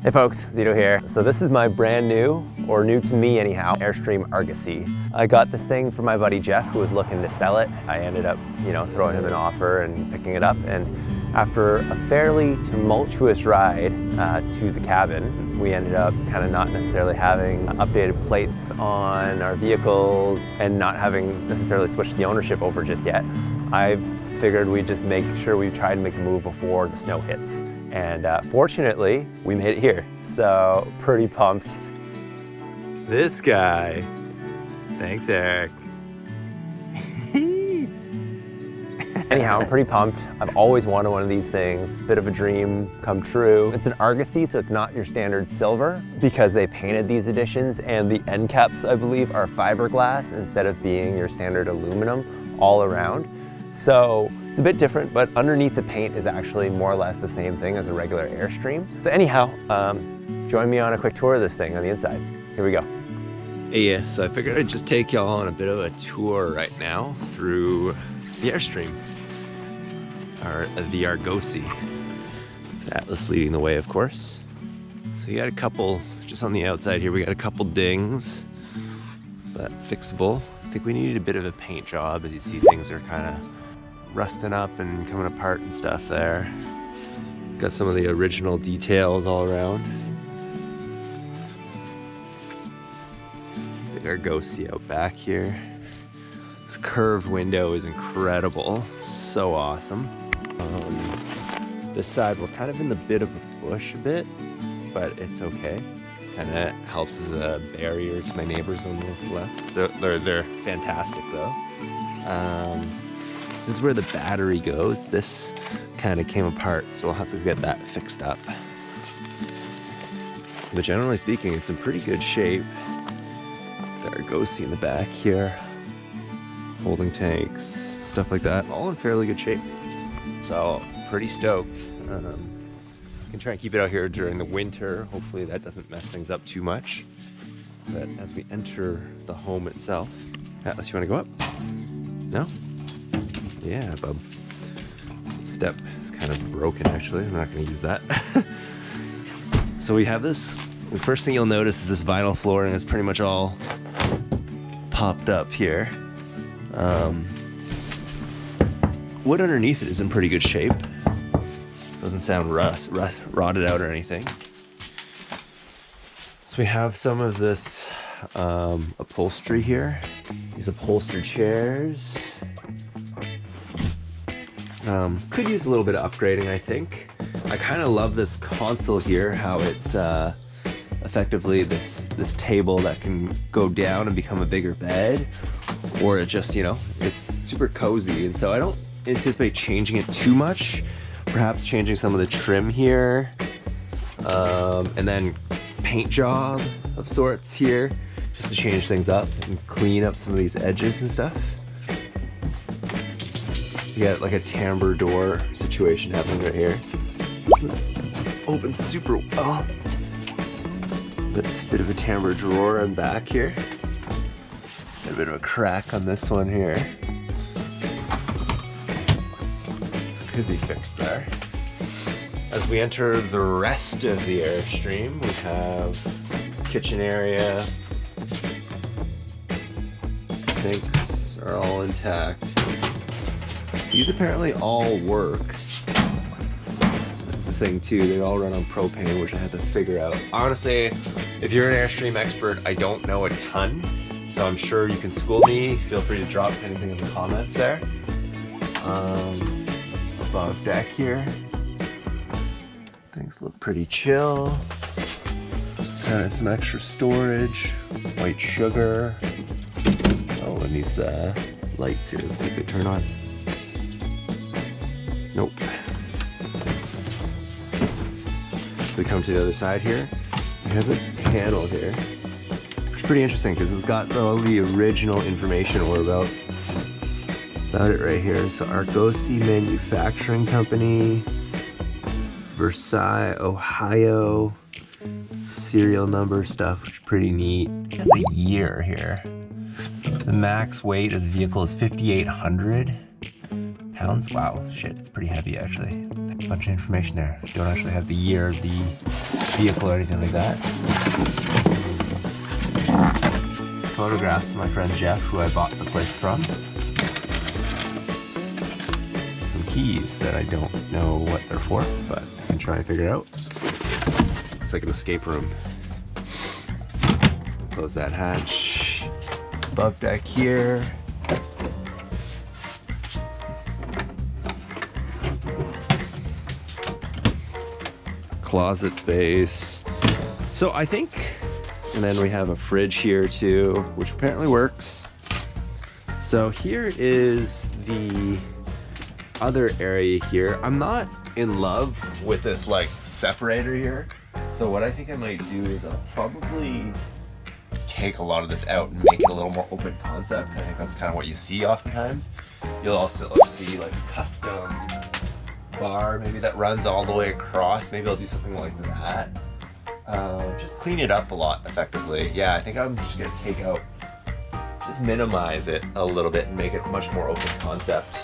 Hey folks, Zito here. So this is my brand new, or new to me anyhow, Airstream Argosy. I got this thing from my buddy Jeff who was looking to sell it. I ended up, throwing him an offer and picking it up. And after a fairly tumultuous ride to the cabin, we ended up kind of not necessarily having updated plates on our vehicles and not having necessarily switched the ownership over just yet. I figured we'd just make sure we tried to make a move before the snow hits. And fortunately, we made it here. So pretty pumped. This guy. Thanks, Eric. Anyhow, I'm pretty pumped. I've always wanted one of these things. Bit of a dream come true. It's an Argosy, so it's not your standard silver because they painted these editions, and the end caps, I believe, are fiberglass instead of being your standard aluminum all around. So it's a bit different, but underneath the paint is actually more or less the same thing as a regular Airstream. So anyhow, join me on a quick tour of this thing on the inside. Here we go. Yeah, so I figured I'd just take y'all on a bit of a tour right now through the Airstream, or the Argosy. Atlas leading the way, of course. So you got a couple, just on the outside here, we got a couple dings, but fixable. I think we needed a bit of a paint job. As you see, things are kind of rusting up and coming apart and stuff there. Got some of the original details all around. The Argosy out back here. This curved window is incredible. So awesome. This side, we're kind of in the bit of a bush a bit, but it's okay. Kind of helps as a barrier to my neighbors on the left. They're fantastic though. This is where the battery goes. This kind of came apart, so we'll have to get that fixed up. But generally speaking, it's in pretty good shape. The Argosy in the back here. Holding tanks, stuff like that, all in fairly good shape. So, pretty stoked. I can try and keep it out here during the winter. Hopefully that doesn't mess things up too much. But as we enter the home itself, Atlas, you want to go up? No? Yeah, bub. Step is kind of broken actually. I'm not going to use that. So we have this. The first thing you'll notice is this vinyl flooring is pretty much all popped up here. Wood underneath it is in pretty good shape. Doesn't sound rotted out or anything. So we have some of this upholstery here. These upholstered chairs. Could use a little bit of upgrading, I think. I kind of love this console here, how it's effectively this table that can go down and become a bigger bed, or it just, it's super cozy. And so I don't anticipate changing it too much. Perhaps changing some of the trim here, and then paint job of sorts here, just to change things up and clean up some of these edges and stuff. You got like a timbre door situation happening right here. Doesn't open super well, but it's a bit of a timbre drawer and back here. Got a bit of a crack on this one here. Could be fixed there. As we enter the rest of the Airstream, we have kitchen area. Sinks are all intact. These apparently all work. That's the thing too, they all run on propane, which I had to figure out. Honestly, if you're an Airstream expert, I don't know a ton, so I'm sure you can school me. Feel free to drop anything in the comments there. Above deck here. Things look pretty chill. Kind of some extra storage. White sugar. Oh, and these lights here. Let's see if they turn on. Nope. We come to the other side here. We have this panel here. It's pretty interesting because it's got all the original information we're about it right here. So Argosy Manufacturing Company, Versailles, Ohio, serial number stuff, which is pretty neat. Got the year here. The max weight of the vehicle is 5,800 pounds. Wow, shit, it's pretty heavy actually. Like a bunch of information there. Don't actually have the year, the vehicle, or anything like that. Photographs of my friend Jeff, who I bought the place from. Some keys that I don't know what they're for, but I can try and figure it out. It's like an escape room. Close that hatch. Above deck here. Closet space. So I think, and then we have a fridge here too, which apparently works. So here is the other area here. I'm not in love with this like separator here. So what I think I might do is I'll probably take a lot of this out and make it a little more open concept. I think that's kind of what you see oftentimes. You'll also see like a custom bar, maybe that runs all the way across. Maybe I'll do something like that. Just clean it up a lot effectively. Yeah, I think I'm just gonna take out, just minimize it a little bit and make it much more open concept.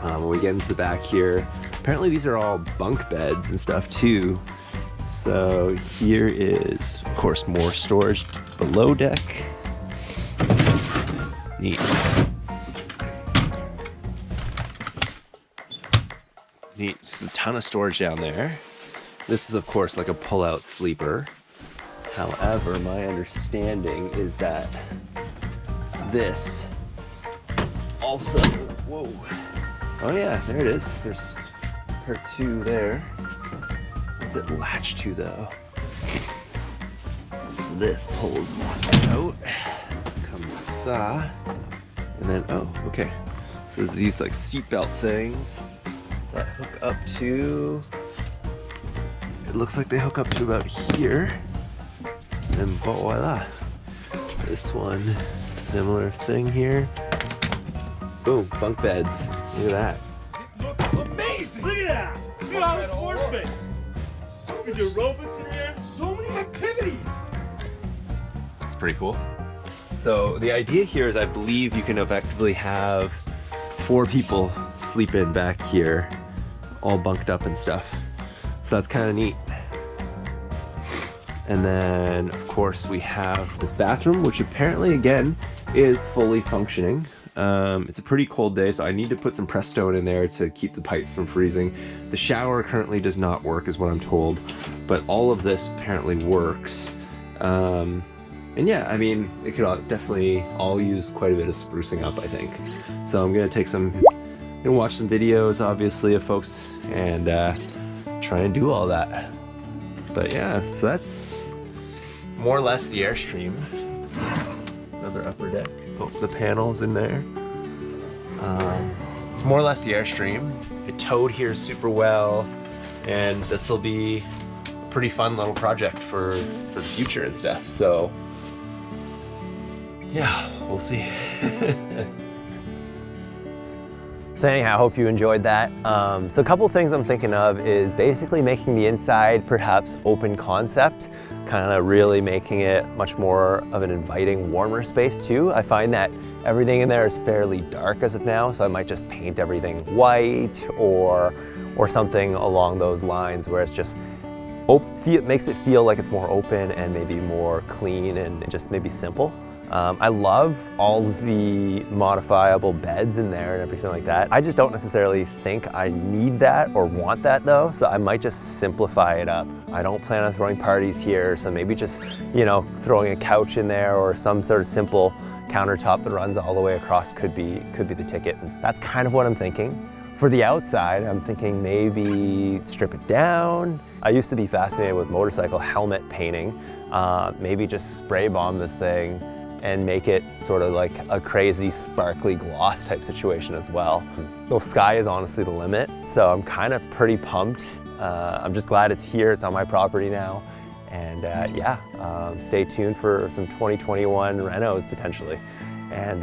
When we get into the back here, apparently these are all bunk beds and stuff too. So here is, of course, more storage below deck. Neat. Neat, just a ton of storage down there. This is, of course, like a pull-out sleeper. However, my understanding is that this also, whoa. Oh yeah, there it is. There's her two there. What's it latch to though? So this pulls out, comes ça, and then, oh, okay. So these like seatbelt things that hook up to, it looks like they hook up to about here, and voila. This one, similar thing here. Boom, bunk beds. Look at that. Amazing! Look at that! Look at all the sports space. You can do aerobics in here. So many activities. It's pretty cool. So the idea here is I believe you can effectively have 4 people sleep in back here, all bunked up and stuff. So that's kind of neat. And then, of course, we have this bathroom, which apparently, again, is fully functioning. It's a pretty cold day, so I need to put some Prestone in there to keep the pipes from freezing. The shower currently does not work, is what I'm told, but all of this apparently works. And yeah, I mean, it could definitely all use quite a bit of sprucing up, I think. So I'm gonna take some, watch some videos, obviously, of folks, and try and do all that. But yeah, so that's more or less the Airstream. Another upper deck. Put the panels in there. It's more or less the Airstream. It towed here super well, and this will be a pretty fun little project for the future and stuff. So yeah, we'll see. So anyhow, I hope you enjoyed that. So a couple things I'm thinking of is basically making the inside perhaps open concept, kind of really making it much more of an inviting, warmer space too. I find that everything in there is fairly dark as of now, so I might just paint everything white or something along those lines where it's just, it makes it feel like it's more open and maybe more clean and just maybe simple. I love all the modifiable beds in there and everything like that. I just don't necessarily think I need that or want that though, so I might just simplify it up. I don't plan on throwing parties here, so maybe just, throwing a couch in there or some sort of simple countertop that runs all the way across could be the ticket. That's kind of what I'm thinking. For the outside, I'm thinking maybe strip it down. I used to be fascinated with motorcycle helmet painting. Maybe just spray bomb this thing and make it sort of like a crazy sparkly gloss type situation as well. The sky is honestly the limit, so I'm kind of pretty pumped. I'm just glad it's here, it's on my property now. And stay tuned for some 2021 renos potentially. And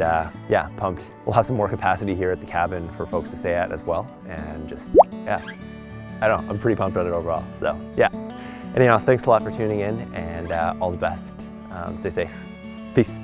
yeah, pumped. We'll have some more capacity here at the cabin for folks to stay at as well. And just, yeah, I don't know, I'm pretty pumped on it overall. So yeah, anyhow, thanks a lot for tuning in, and all the best. Stay safe. Peace.